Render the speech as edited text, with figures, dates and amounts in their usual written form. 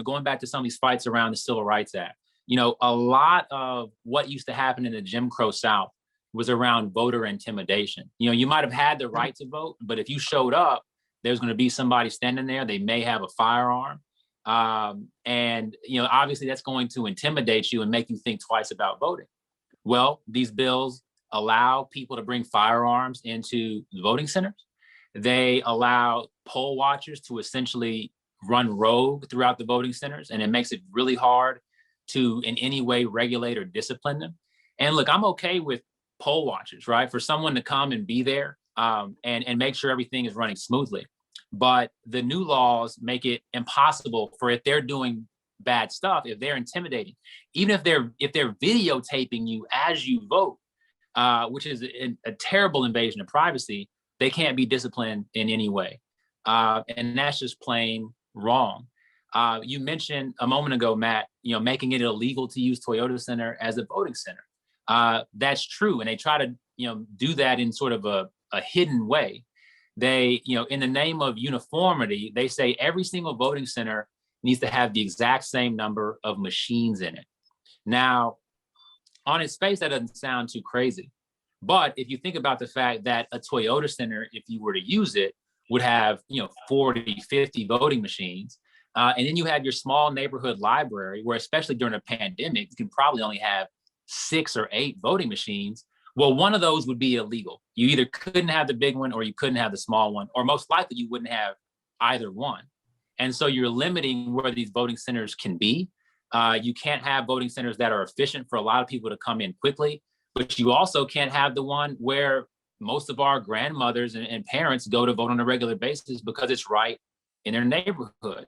going back to some of these fights around the Civil Rights Act, a lot of what used to happen in the Jim Crow South was around voter intimidation. You might have had the right to vote, but if you showed up, there's going to be somebody standing there. They may have a firearm. And obviously that's going to intimidate you and make you think twice about voting. Well, these bills allow people to bring firearms into the voting centers. They allow poll watchers to essentially run rogue throughout the voting centers, and it makes it really hard to in any way regulate or discipline them. And look, I'm okay with poll watchers, right? For someone to come and be there and make sure everything is running smoothly. But the new laws make it impossible for, if they're doing bad stuff, if they're intimidating, even if they're videotaping you as you vote, which is a terrible invasion of privacy, they can't be disciplined in any way. And that's just plain wrong. You mentioned a moment ago, Matt, making it illegal to use Toyota Center as a voting center. That's true. And they try to, do that in sort of a hidden way. They, in the name of uniformity, they say every single voting center needs to have the exact same number of machines in it. Now, on its face, that doesn't sound too crazy. But if you think about the fact that a Toyota Center, if you were to use it, would have, 40, 50 voting machines. And then you have your small neighborhood library, where especially during a pandemic, you can probably only have 6 or 8 voting machines. Well, one of those would be illegal. You either couldn't have the big one or you couldn't have the small one, or most likely you wouldn't have either one. And so you're limiting where these voting centers can be. You can't have voting centers that are efficient for a lot of people to come in quickly, but you also can't have the one where most of our grandmothers and parents go to vote on a regular basis because it's right in their neighborhood.